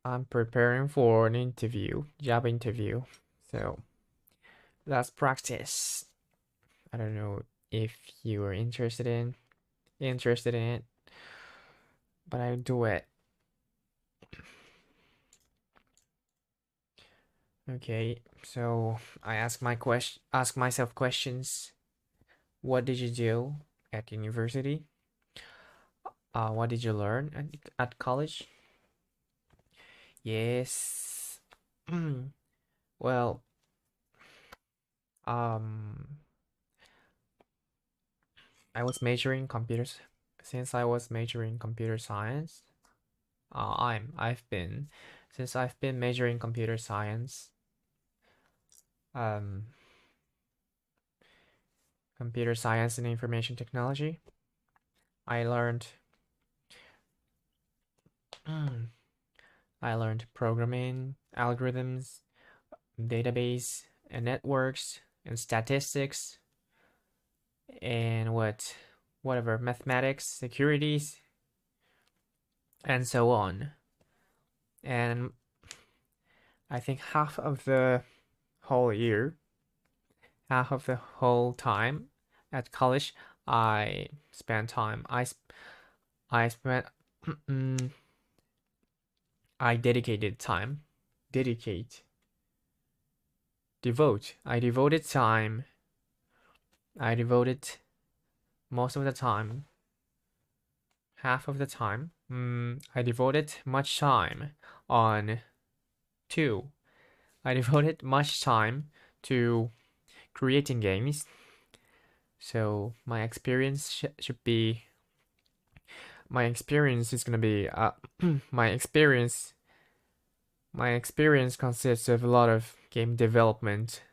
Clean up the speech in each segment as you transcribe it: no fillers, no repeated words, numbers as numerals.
I'm preparing for an interview, job interview. So let's practice. I don't know if you are interested in it, but I'll do it. Okay, so I ask myself questions. What did you do at university? What did you learn at college? Yes. Well, um, I was majoring computers. Since I was majoring computer science, I've been since I've been majoring computer science, um, computer science and information technology. I learned I learned programming, algorithms, database, and networks, and statistics, and whatever mathematics, securities, and so on. And I think whole year, half of the whole time at college, I spent time. I spent I dedicated time. Dedicate. Devote. I devoted time. I devoted most of the time. Half of the time. I devoted much time on two. I devoted much time to creating games. So should be my experience is gonna be my experience my experience consists of a lot of game development.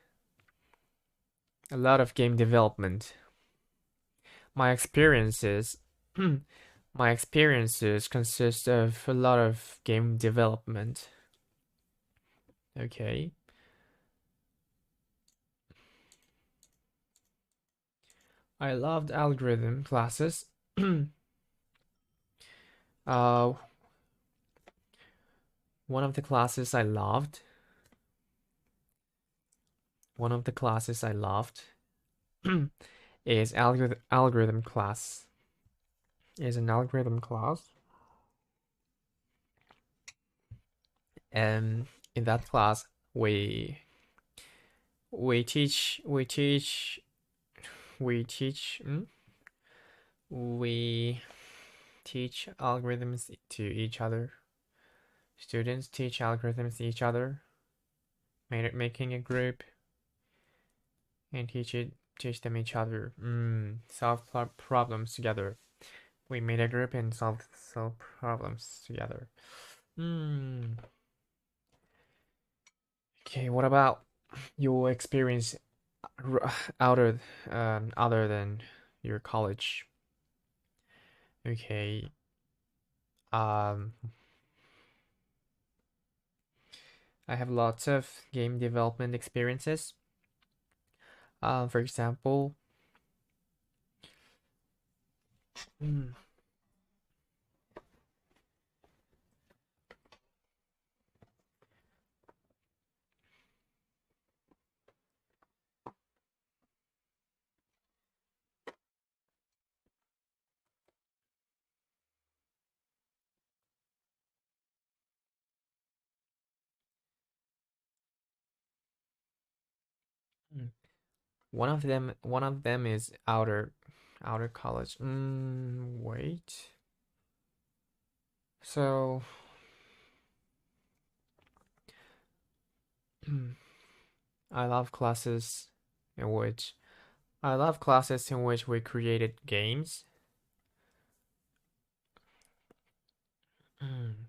My experiences my experiences consist of a lot of game development. Okay. I loved algorithm classes. uh one of the classes I loved one of the classes I loved is algorithm class. Is an algorithm class. And in that class we teach we teach we teach we teach algorithms to each other. Students teach algorithms to each other, making a group and teach them each other. Solve problems together. We made a group and solve problems together. Okay, what about your experience outer other than your college? Okay. Um, I have lots of game development experiences. For example, mm, mm, one of them is outer college. Wait. So, I love classes in which we created games. Mm,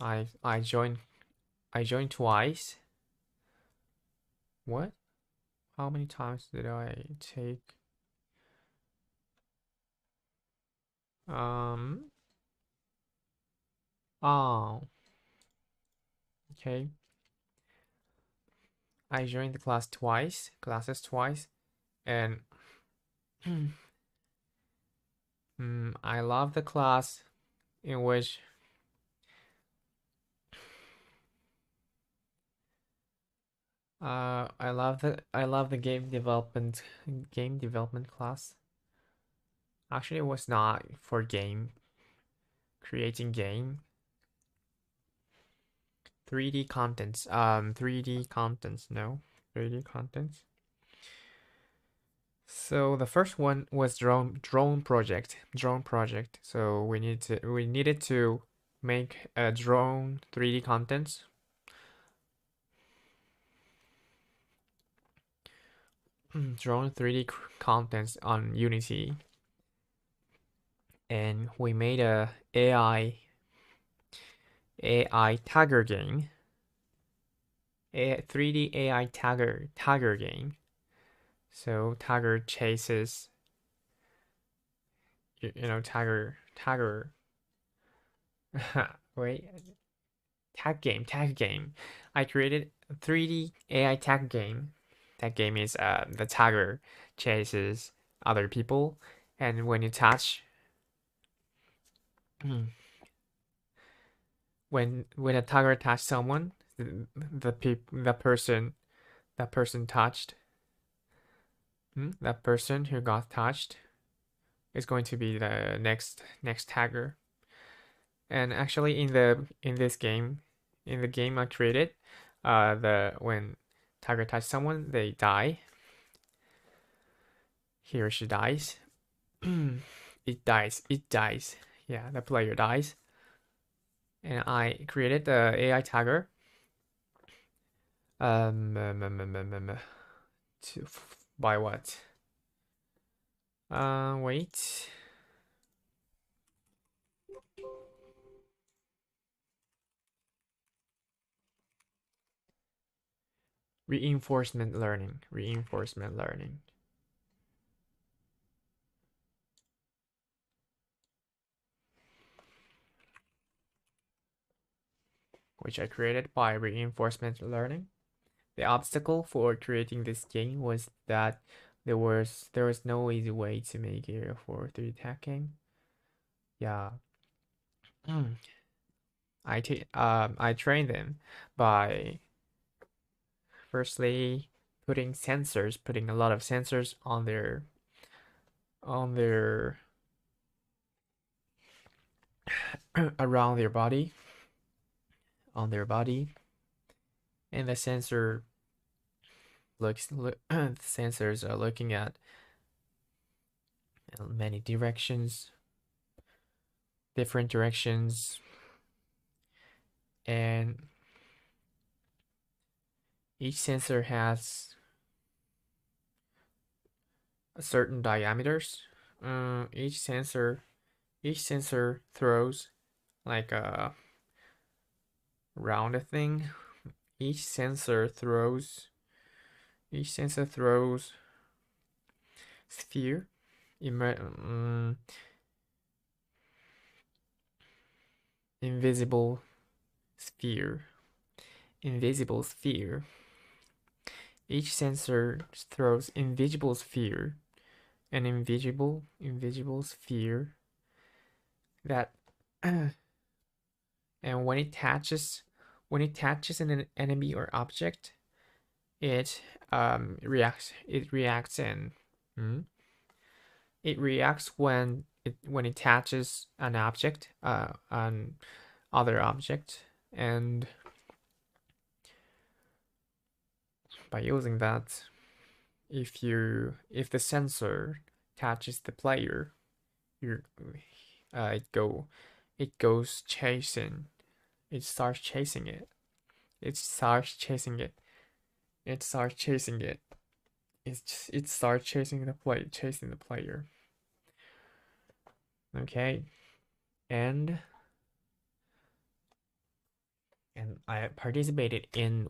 I I joined I joined twice. What? How many times did I take? Um, oh, okay. I joined the classes twice, and I love the class in which I love the game development class. Actually, it was not for creating game 3D contents. 3D contents, no. 3D contents. So the first one was drone project. Drone project. So we needed to make a drone 3D contents. Drone 3D contents on Unity. And we made a AI tagger game. A 3D AI tagger game. So tagger chases tagger wait, tag game. I created a 3D AI tag game. That game is the tagger chases other people, and when you touch when a tagger touches someone, that person touched that person who got touched is going to be the next tagger. And actually, in this game, in the game I created, the when tiger touches someone, they die. He or she dies. It dies. It dies. Yeah, the player dies. And I created the AI tagger. To, by what? Wait. Reinforcement learning. Reinforcement learning. Which I created by reinforcement learning. The obstacle for creating this game was that there was no easy way to make it a 4-3 tag game. Yeah. I trained them by firstly putting a lot of sensors on their around their body, on their body, and the the sensors are looking at many directions, different directions, and each sensor has a certain diameters. Each sensor throws like a round thing. Each sensor throws sphere. Invisible sphere. Invisible sphere. Each sensor throws invisible sphere. An invisible sphere that and when it touches an enemy or object, it reacts and it reacts when it touches an object, an other object, and by using that, if the sensor touches the player, you it goes chasing. It starts chasing it. It starts chasing it. It starts chasing it. It starts chasing the player. Okay, and I participated in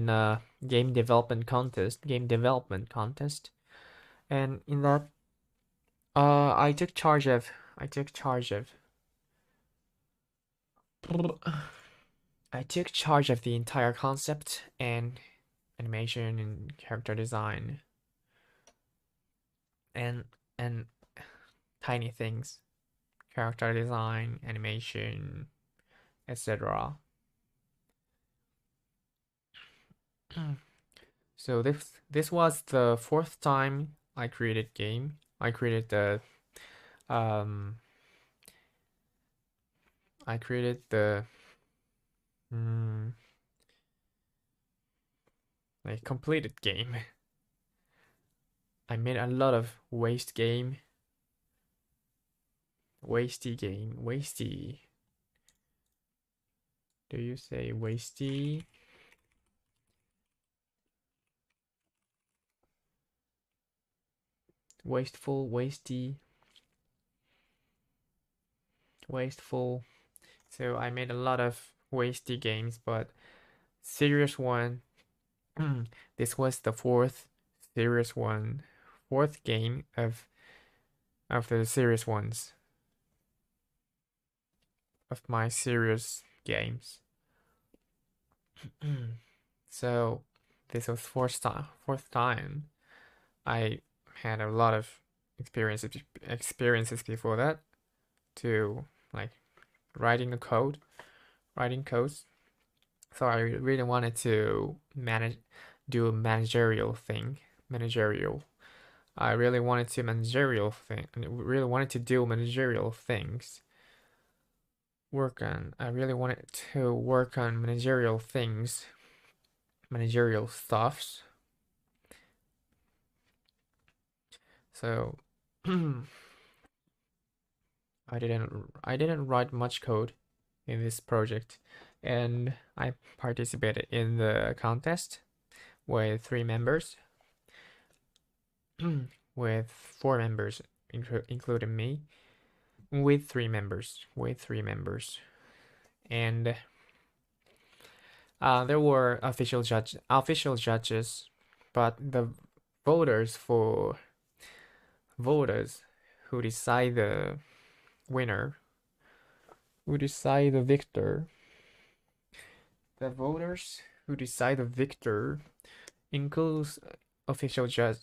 a game development contest, and in that, I took charge of the entire concept and animation and character design, and tiny things, character design, animation, etc. So this was the fourth time I created game. I created the um I created the mm, like completed game. I made a lot of waste game, wasty game, wasty. Do you say wasty? Wasteful, wasty, wasteful. So I made a lot of wasty games, but serious one. This was the fourth serious one, fourth game of the serious ones of my serious games. So this was fourth time. I had a lot of experiences before that to like writing the code, writing codes. So I really wanted to do a managerial thing, managerial. I really wanted to managerial thing, really wanted to do managerial things. I really wanted to work on managerial things, managerial stuffs. So I didn't write much code in this project, and I participated in the contest with 3 members, with 4 members, including me, with 3 members, and there were official judges, but the voters for voters who decide the winner, who decide the victor, the voters who decide the victor includes official judge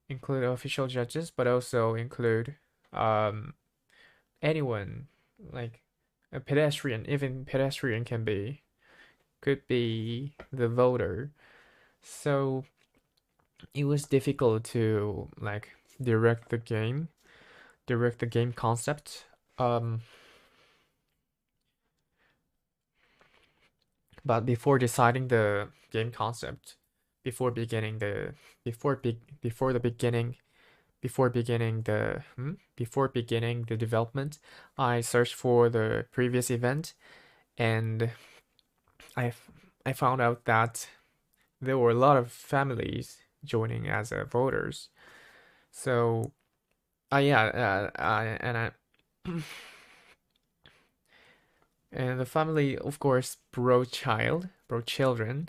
include official judges, but also include um anyone like a pedestrian. Even pedestrian could be the voter. So it was difficult to like direct the game concept. But before deciding the game concept, before beginning the before the beginning before beginning the development, I searched for the previous event, and I I found out that there were a lot of families joining as voters. So, yeah, and the family, of course, brought children.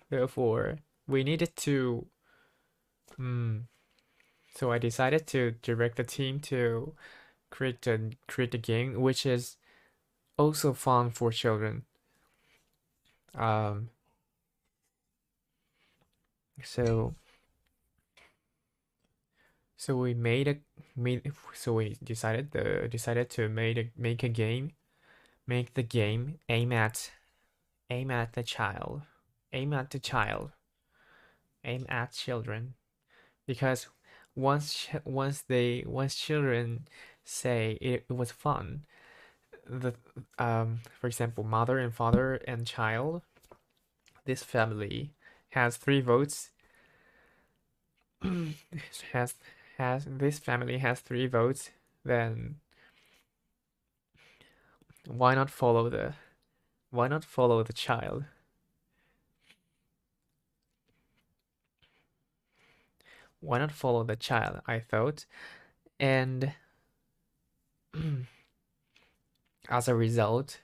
Therefore, we needed to. Mm, so I decided to direct the team to create the game, which is also fun for children. Um, so so we made a made so we decided to make a game, make the game aim at the child, aim at the child, aim at children, because once children say it was fun, the for example, mother and father and child, this family has 3 votes. has this family has 3 votes, then why not follow the child? Why not follow the child? I thought, and as a result,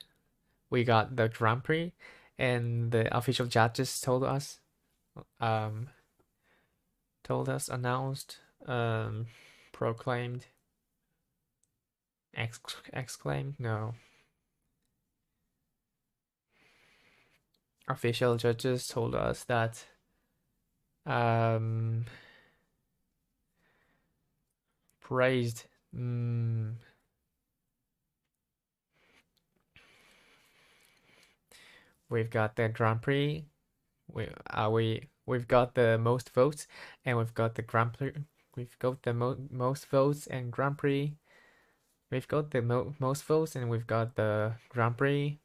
we got the Grand Prix, and the official judges um, announced, proclaimed, exclaimed, no. Official judges told us that um, praised. We've got the Grand Prix. We've got the most votes, and we've got the Grand Prix. We've got the most votes and Grand Prix. We've got the most votes, and we've got the Grand Prix.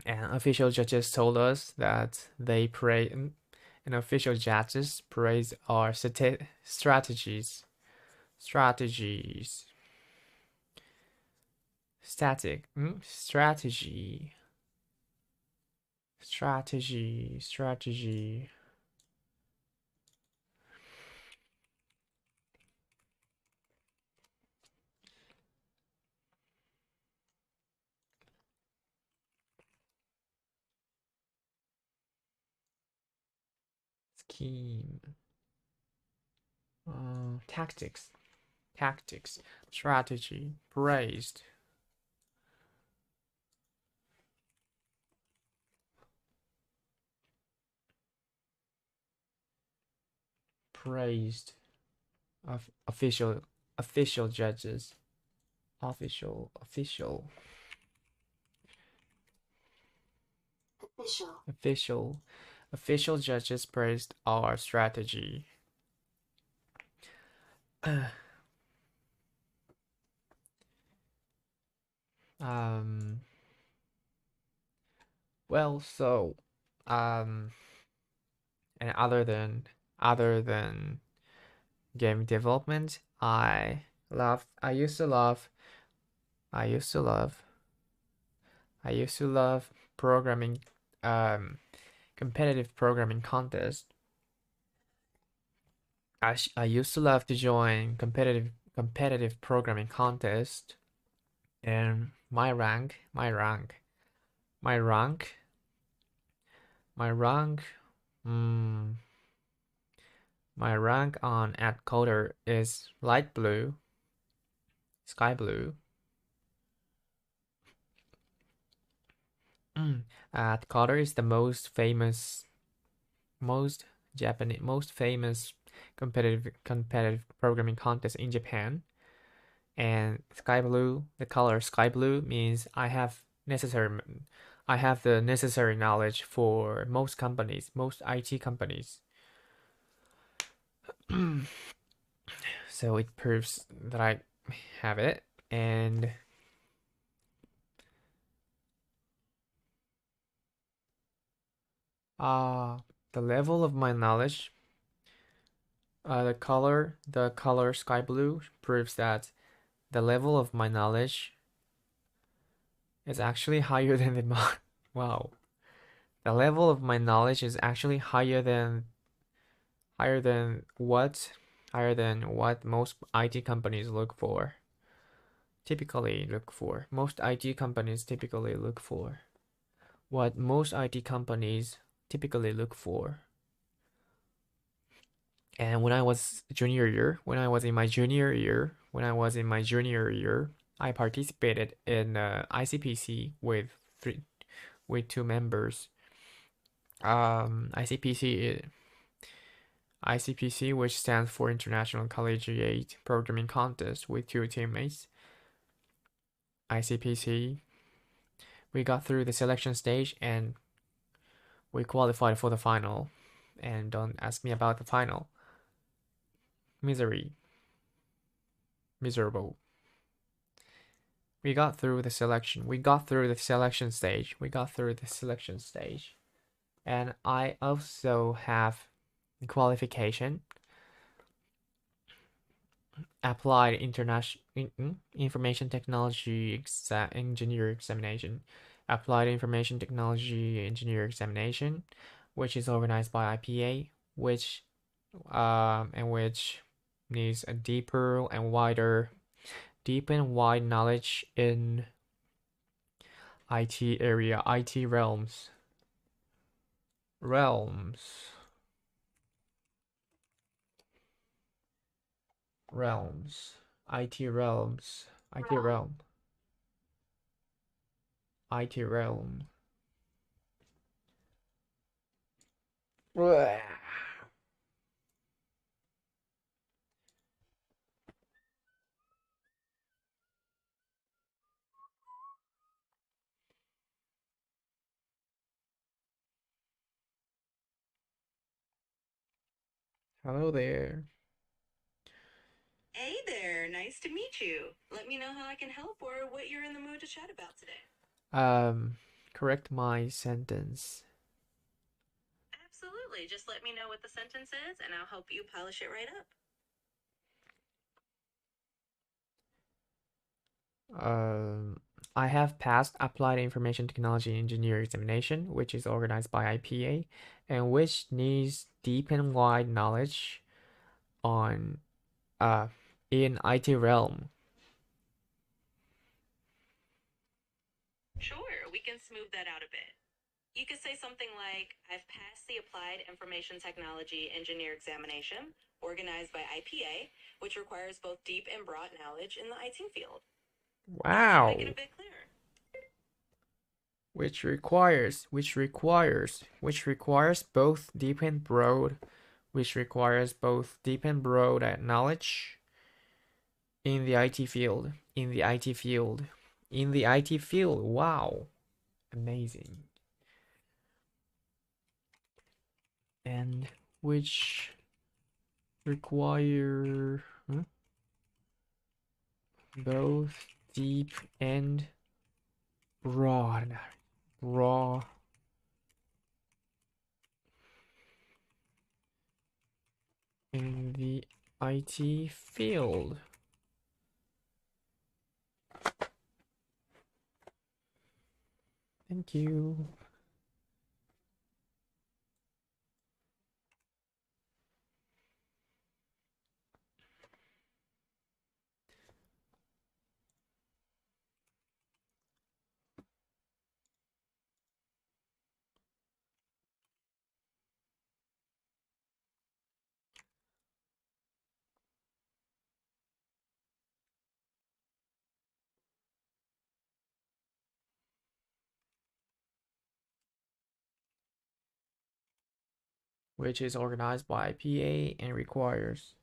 And official judges told us that they praise, and official judges praise our strategies. Strategies. Static. Strategy. Strategy. Strategy. Scheme. Tactics. Tactics. Strategy. Praised. Praised. Official. Official judges. Official. Official. Official. Official judges praised our strategy. um well, so um and other than game development, I used to love I used to love programming, um competitive programming contest. I used to love to join competitive programming contest, and my rank my rank mm, my rank on AdCoder is light blue, sky blue. AdCoder is the most famous competitive programming contest in Japan. And sky blue, the color sky blue means I have the necessary knowledge for most IT companies. So it proves that I have it. And the level of my knowledge, the color sky blue proves that the level of my knowledge is actually higher than the wow. The level of my knowledge is actually higher than what higher than what most IT companies look for. Most IT companies typically look for. What most IT companies typically look for. And when I was in my junior year, I participated in ICPC with two members. ICPC ICPC, which stands for International Collegiate Programming Contest, with two teammates. ICPC, we got through the selection stage and we qualified for the final. And don't ask me about the final. Miserable. We got through the selection. We got through the selection stage. And I also have qualification, applied international information technology engineer examination, applied information technology engineer examination, which is organized by IPA, which needs a deep and wide knowledge in IT area, IT realms. Realms. Realms. IT realms. IT realm. IT realm. Hello there. Hey there, nice to meet you. Let me know how I can help or what you're in the mood to chat about today. Um, Correct my sentence. Absolutely, just let me know what the sentence is and I'll help you polish it right up. Um, I have passed Applied Information Technology Engineer examination, which is organized by IPA, and which needs deep and wide knowledge on uh in IT realm. Sure, we can smooth that out a bit. You could say something like, I've passed the Applied Information Technology Engineer examination, organized by IPA, which requires both deep and broad knowledge in the IT field. That should make it a Wow. bit clearer. Which requires both deep and broad, which requires both deep and broad knowledge in the IT field, in the IT field, in the IT field. Wow, amazing. And which require both deep and broad, raw in the IT field. Thank you. Which is organized by PA and requires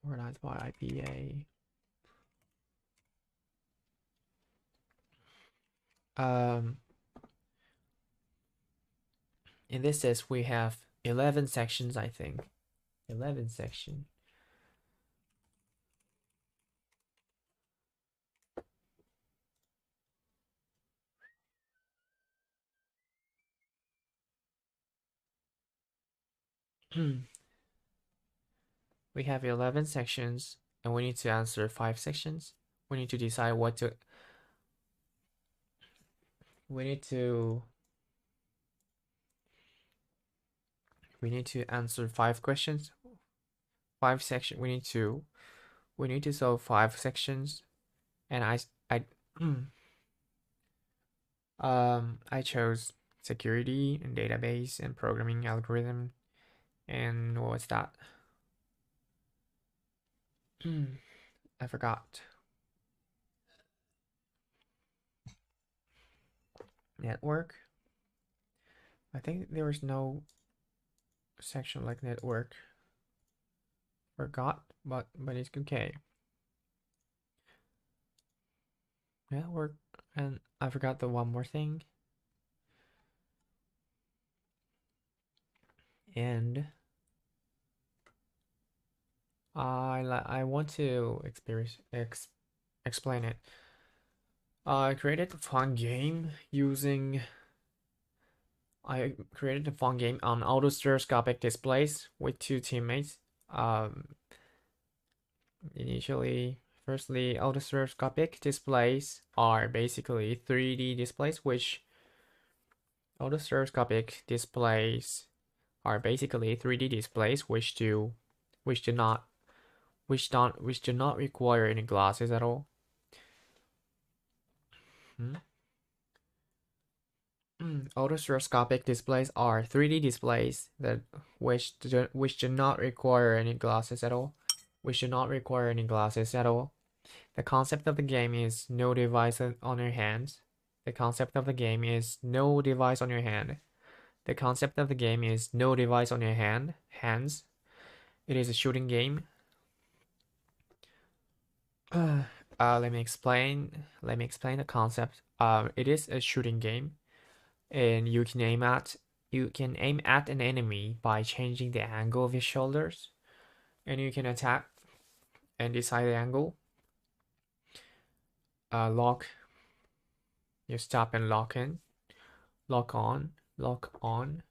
organized by IPA. Um, in this test, we have 11 sections, I think. 11 section. We have 11 sections, and we need to answer 5 sections. We need to decide what to. We need to. We need to answer 5 questions. 5 section. We need to. We need to solve 5 sections, and I chose security and database and programming algorithm. And what was that? I forgot. Network. I think there was no section like network. Forgot, but it's okay. Network, and I forgot the one more thing. And I want to explain it. I created a fun game using. I created a fun game on auto-stereoscopic displays with 2 teammates. Um, Initially, firstly, autostereoscopic displays are basically 3D displays, which autostereoscopic displays are basically 3D displays which do not which do not require any glasses at all. Hmm? Autostereoscopic displays are 3D displays that which do not require any glasses at all. Which do not require any glasses at all. The concept of the game is no device on your hands. The concept of the game is no device on your hand. The concept of the game is no device on your hands. It is a shooting game. let me explain. Let me explain the concept. It is a shooting game, and you can aim at an enemy by changing the angle of your shoulders, and you can attack and decide the angle. Lock. You stop and lock in, lock on, lock on.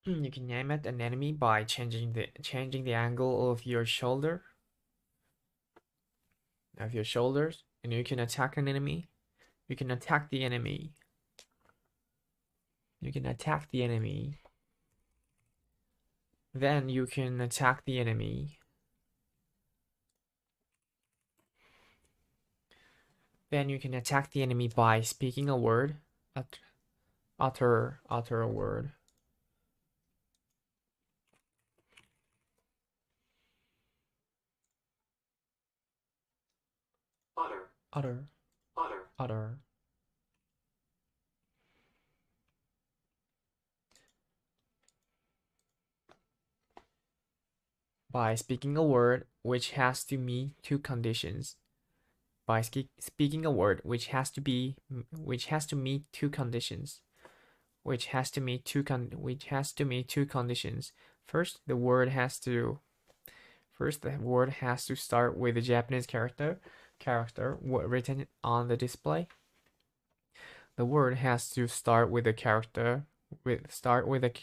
You can aim at an enemy by changing the angle of your shoulders, and you can attack an enemy. You can attack the enemy. You can attack the enemy. Then you can attack the enemy. Then you can attack the enemy by speaking a word. Utter a word. Utter. By speaking a word which has to meet two conditions. By speaking a word which has to meet two conditions. Which has to meet two conditions. First, the word has to start with a Japanese character written on the display. The word has to start with a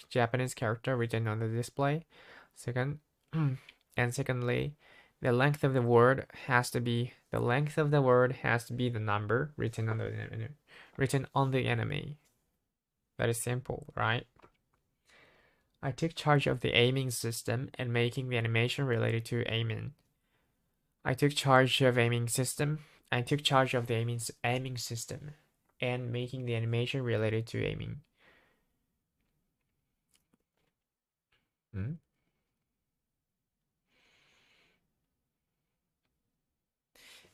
Japanese character written on the display. Secondly, the length of the word has to be the number written on the enemy. That is simple, right? I took charge of the aiming system and making the animation related to aiming. I took charge of the aiming system and making the animation related to aiming.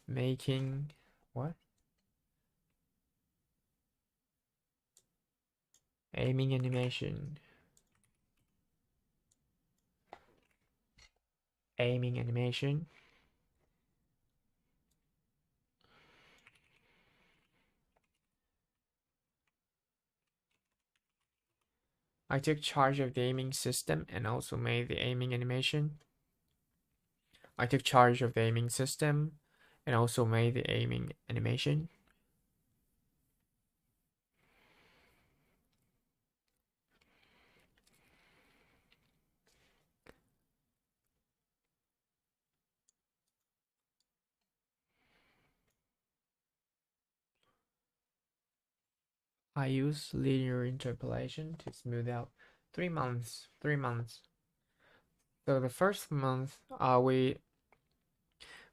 Making what? Aiming animation. Aiming animation. I took charge of the aiming system and also made the aiming animation. I took charge of the aiming system and also made the aiming animation. I use linear interpolation to smooth out 3 months. So the first month,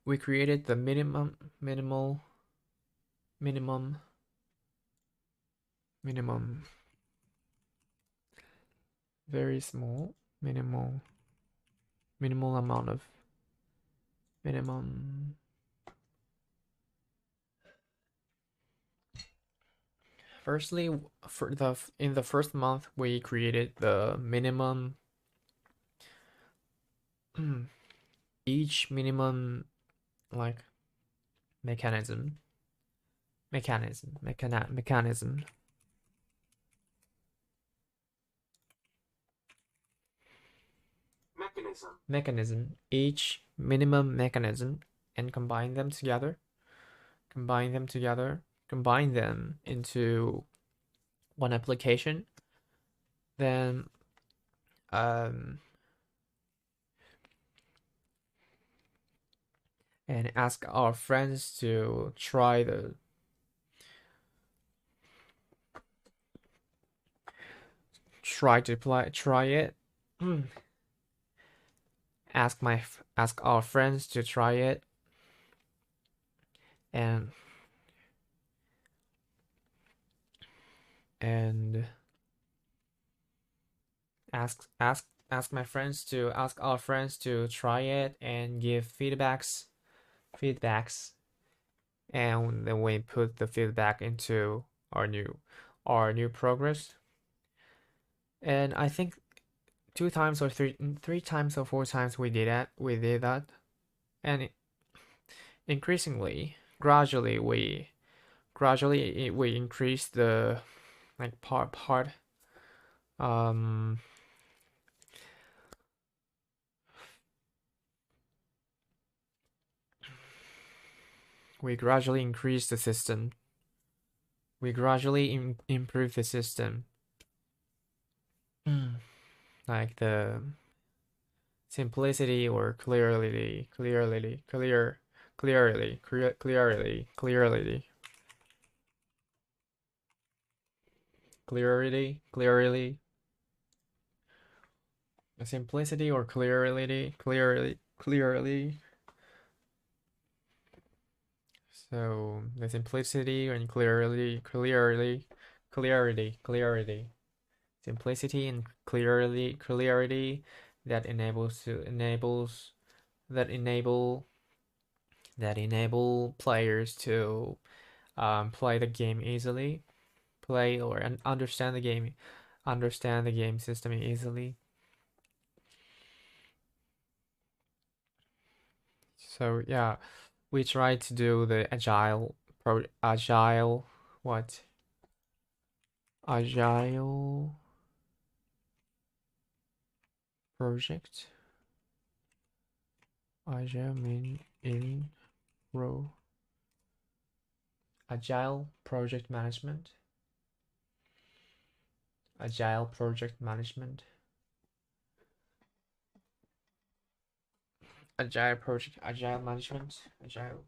we created the minimum, very small, minimal amount of minimum. Firstly, in the first month, we created the minimum. Each minimum like mechanism. Each minimum mechanism, and combine them into one application. Then and ask our friends to try it. Ask our friends to try it, and ask my friends to ask our friends to try it and give feedbacks, and then we put the feedback into our new progress. And I think two times or three times or four times we did that, and increasingly gradually we increased the like part um we gradually increased the system. We gradually improve the system. Like the simplicity or clearly, simplicity or clearly. So the simplicity and clarity, simplicity and clarity that that enable players to play the game easily, play or understand the game system easily. So yeah, we try to do the agile what agile project agile mean in row agile project management agile project management agile management agile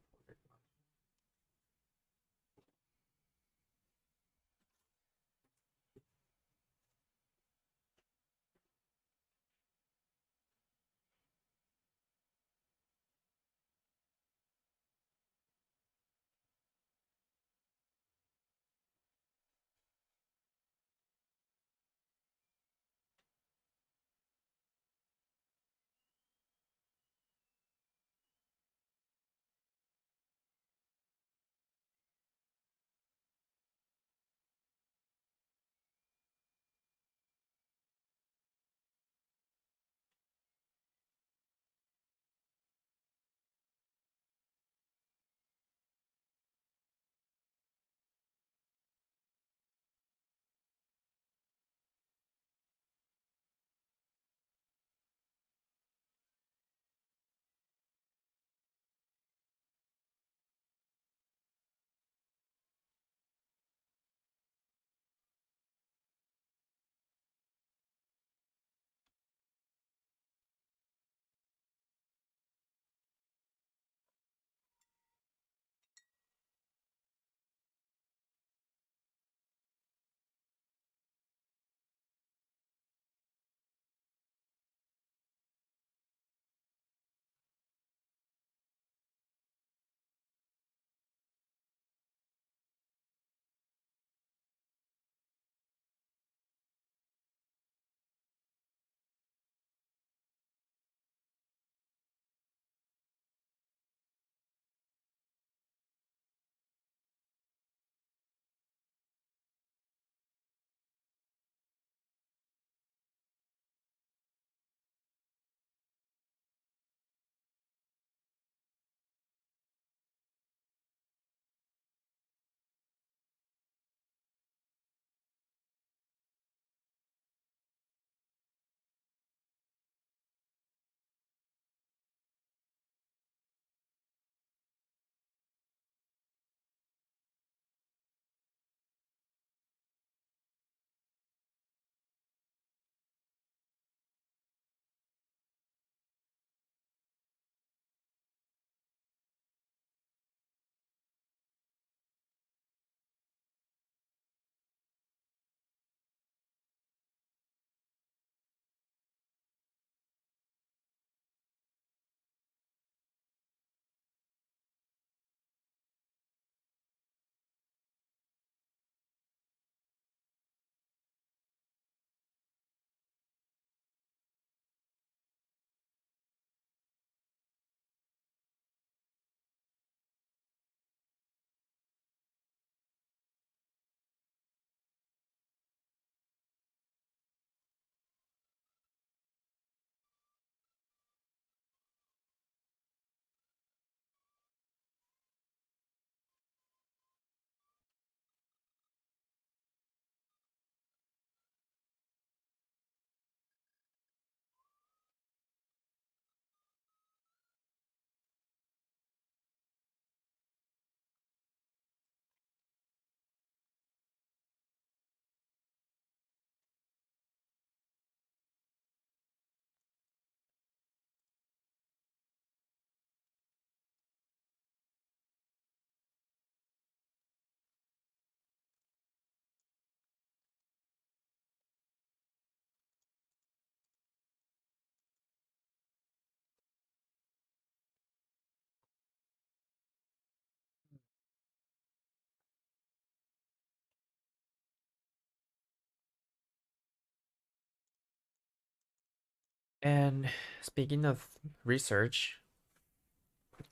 And speaking of research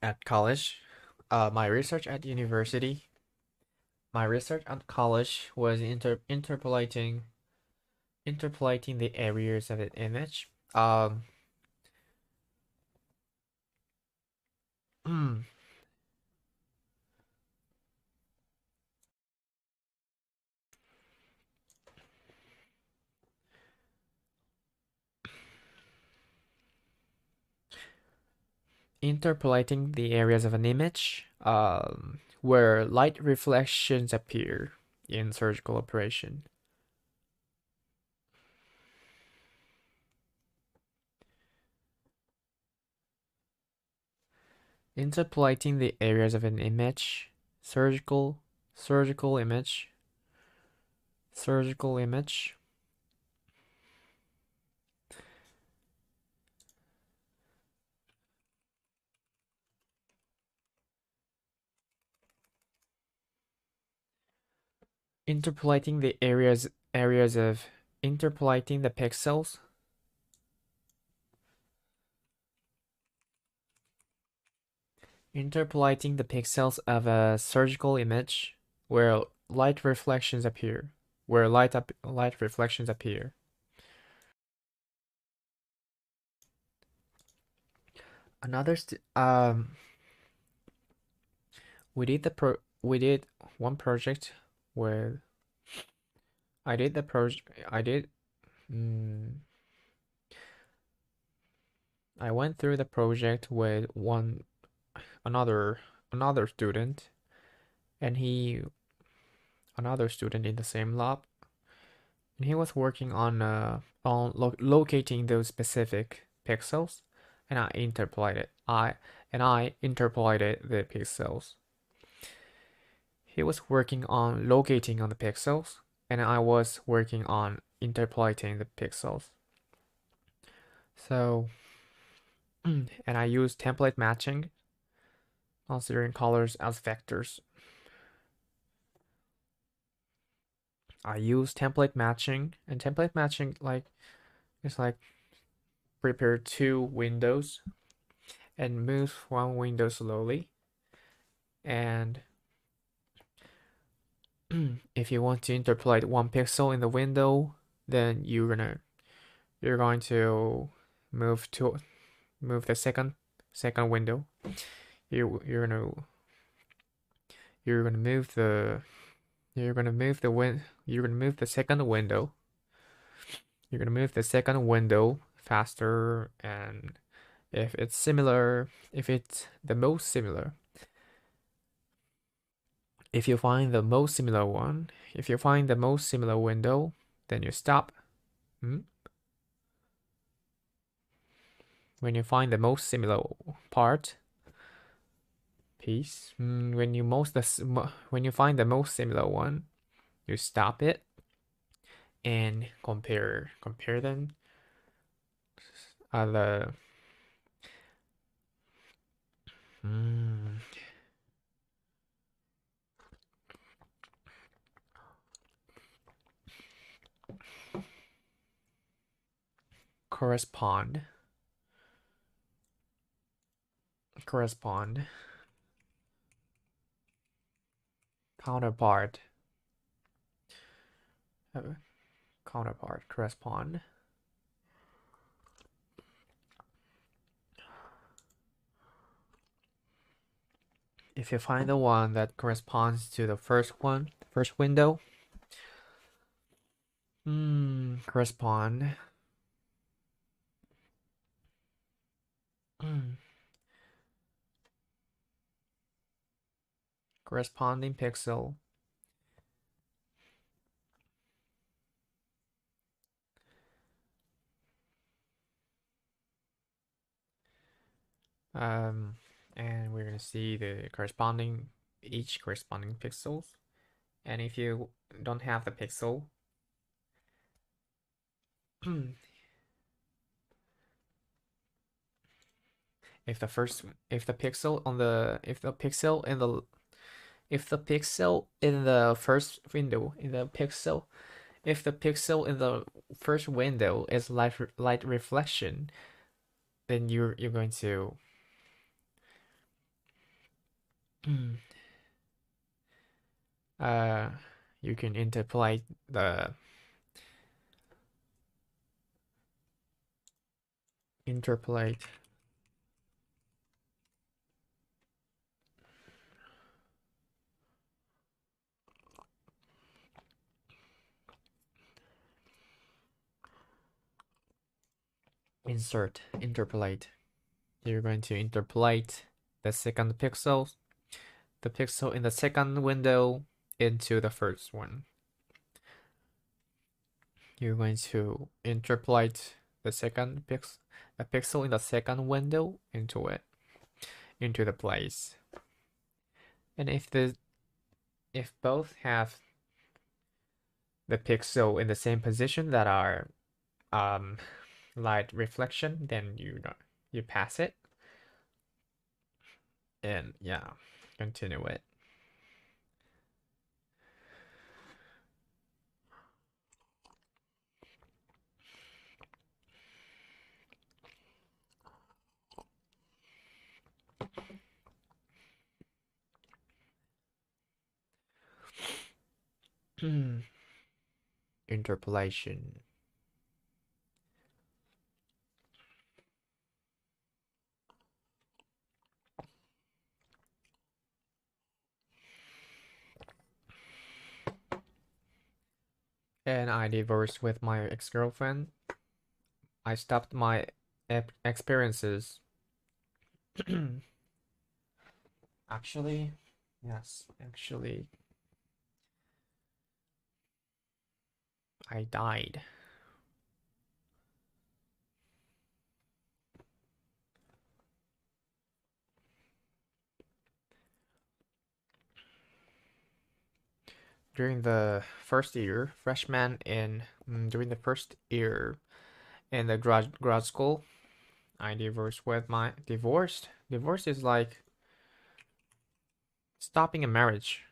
at college, my research at university, my research at college was interpolating the areas of an image. Interpolating the areas of an image where light reflections appear in surgical operation. Interpolating the areas of an image, surgical image, surgical image. Interpolating the areas of interpolating the pixels. Interpolating the pixels of a surgical image where light reflections appear. Where light reflections appear. Another we did one project where I did the project I did I went through the project with another another student and he another student in the same lab and he was working on locating those specific pixels and I interpolated the pixels. He was working on locating on the pixels and I was working on interpolating the pixels. So and I used template matching, considering colors as vectors. I use template matching, and template matching it's like prepare two windows and move one window slowly. And if you want to interpolate one pixel in the window, then you're going to move the second window. You're gonna move the you're gonna move the win you're gonna move the second window. You're gonna move the second window faster, and if it's similar, if it's the most similar, if you find the most similar one, if you find the most similar window, then you stop. When you find the most similar part, piece, when you find the most similar one, you stop it and compare them. The correspond counterpart correspond. If you find the one that corresponds to the first window, correspond. Corresponding pixel. And we're gonna see the each corresponding pixels. And if you don't have the pixel, if the pixel in the first window, if the pixel in the first window is light reflection, then you're going to uh you can interpolate the interpolate interpolate. You're going to interpolate the second pixel, the pixel in the second window into the first one. You're going to interpolate the pixel in the second window into it, into the place. And if both have the pixel in the same position that are light reflection, then you pass it. And yeah, continue it. Interpolation. And I divorced with my ex-girlfriend. I stopped my experiences. Actually, yes, actually, I died. During the first year, during the first year in the grad school, I divorced with my divorced. Divorce is like stopping a marriage,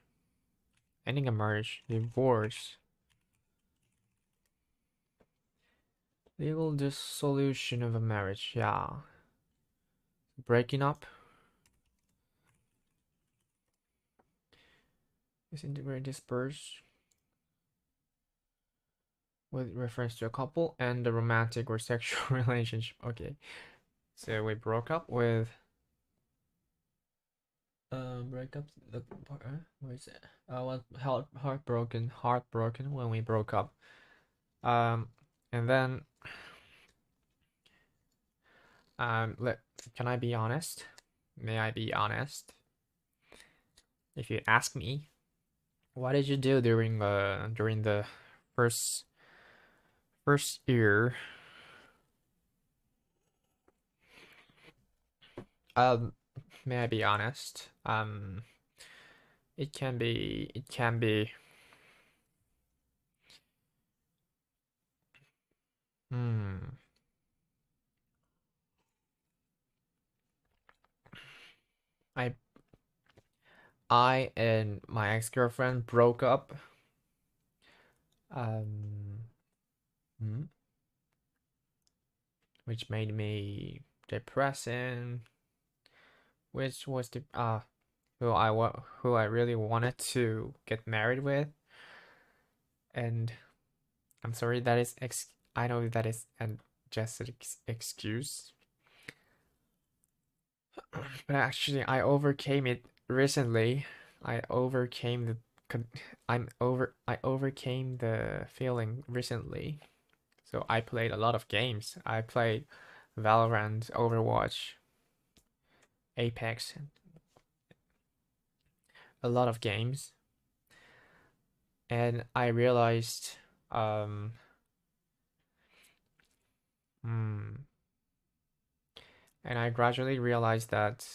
ending a marriage. Divorce. Legal dissolution of a marriage. Yeah. Breaking up. Disintegrate, disperse. With reference to a couple and the romantic or sexual relationship. Okay. So we broke up with breakup where is it? Was heartbroken when we broke up. And then can I be honest? May I be honest? If you ask me, what did you do during the first year? May I be honest? It can be hmm. I and my ex-girlfriend broke up. Hmm, which made me depressing. Which was the who I really wanted to get married with, and I'm sorry that is I know that is just an excuse, but actually I overcame it recently. I overcame the I overcame the feeling recently. So I played a lot of games. I played Valorant, Overwatch, Apex, a lot of games. And I realized hmm, and I gradually realized that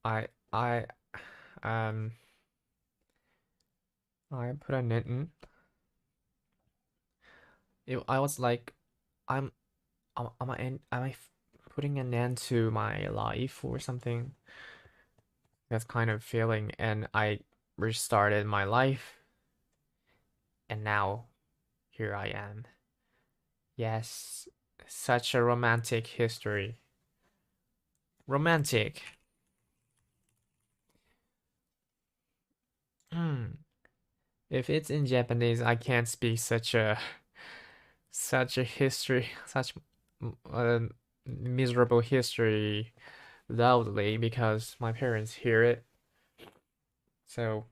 I um I put an end. I was like, I'm am I putting an end to my life or something? That's kind of feeling, and I restarted my life, And now here I am. Yes, such a romantic history. Romantic. If it's in Japanese, I can't speak such a history, such miserable history loudly because my parents hear it. So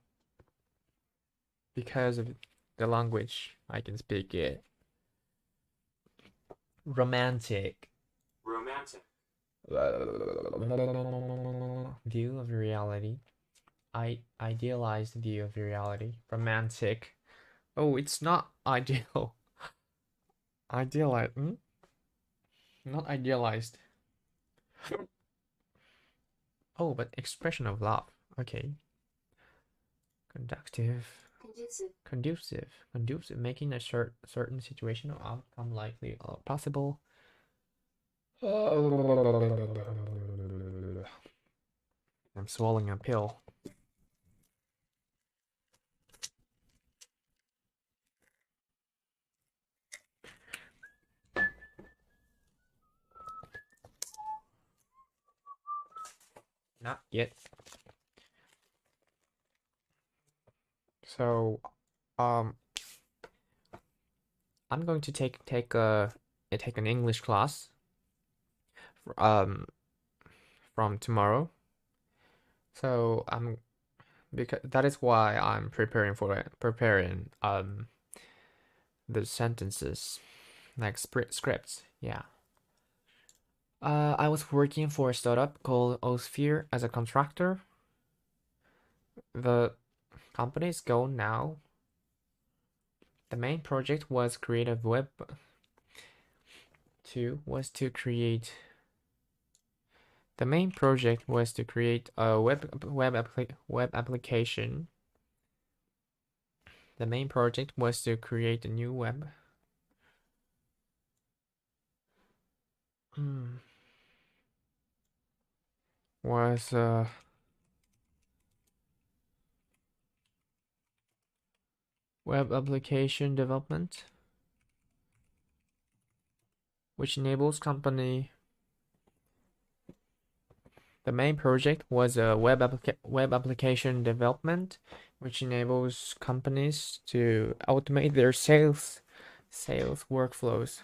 because of the language, I can speak it. Romantic. Romantic. View of reality. Idealized view of reality. Romantic. Oh, it's not ideal. Idealized. Not idealized. Oh, but expression of love. Okay. Conductive. Conducive. Making a certain situation or outcome likely or possible. I'm swallowing a pill. Not yet. So, I'm going to take an English class from tomorrow. So because that is why I'm preparing the sentences like scripts. Yeah. I was working for a startup called Osphere as a contractor. The company is gone now. The main project was create the main project was to create a web application. The main project was to create a new web. Was web application development, which enables company. The main project was a web application development, which enables companies to automate their sales workflows.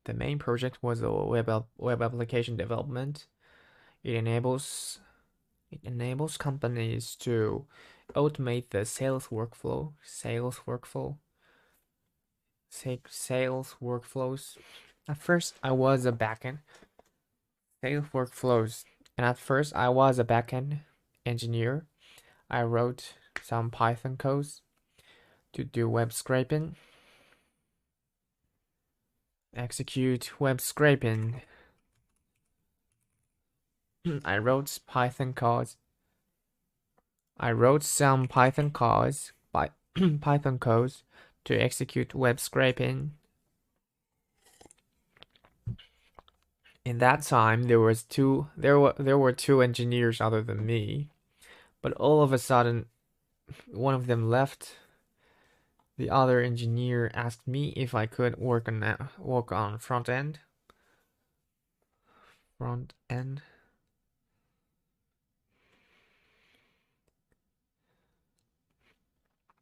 The main project was a web application development. It enables companies to automate the sales workflows. At first, I was a backend sales workflows, and at first I was a backend engineer. I wrote some Python codes to do web scraping, execute web scraping. I wrote some Python codes to execute web scraping. In that time, there were two engineers other than me, but all of a sudden, one of them left. The other engineer asked me if I could work on front end.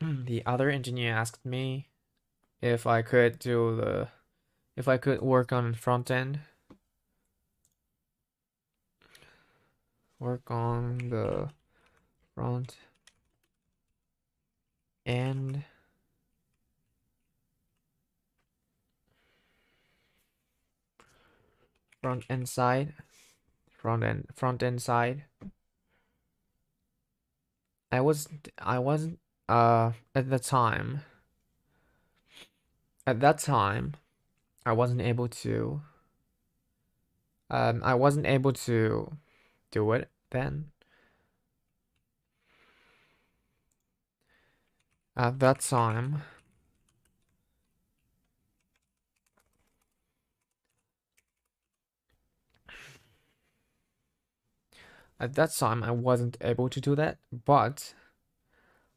The other engineer asked me if I could work on front end. Work on the front end. Front end side. I wasn't at that time I wasn't able to do it then. At that time, I wasn't able to do that, but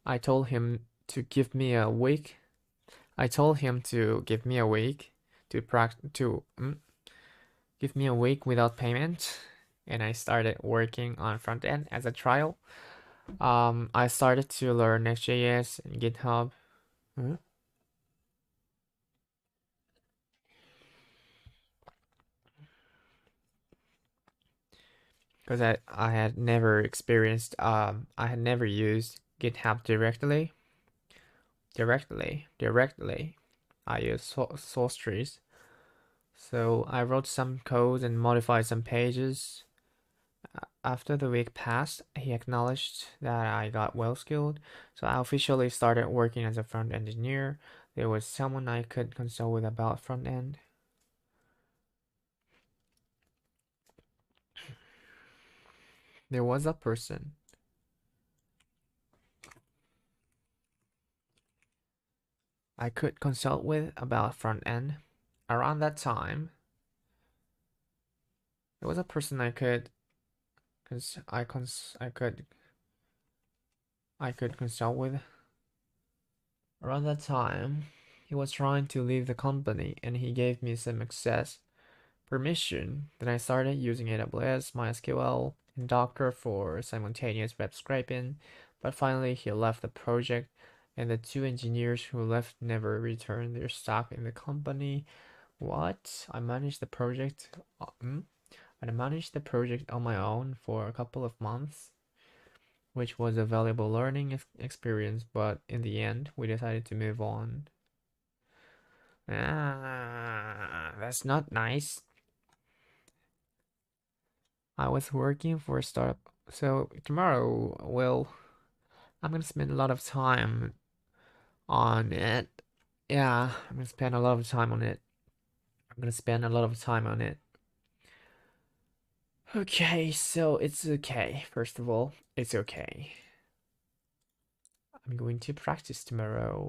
I told him to give me a week. I told him to give me a week to practice to give me a week without payment, and I started working on front end as a trial. I started to learn Next.js and GitHub. Huh? Because I had never experienced I had never used GitHub directly. I used source trees. So I wrote some code and modified some pages. After the week passed, he acknowledged that I got well skilled, so I officially started working as a front engineer. There was someone I could consult with about front end. There was a person I could consult with about front end. Around that time, there was a person I could consult with. Around that time, he was trying to leave the company and he gave me some access permission. Then I started using AWS, MySQL, and Docker for simultaneous web scraping. But finally, he left the project, and the two engineers who left never returned their stock in the company. What? I managed the project. I managed the project on my own for a couple of months, which was a valuable learning experience, but in the end, we decided to move on. That's not nice. I was working for a startup, so tomorrow, well, I'm gonna spend a lot of time on it. Yeah, I'm gonna spend a lot of time on it. I'm gonna spend a lot of time on it. Okay, so it's okay. First of all, it's okay. I'm going to practice tomorrow.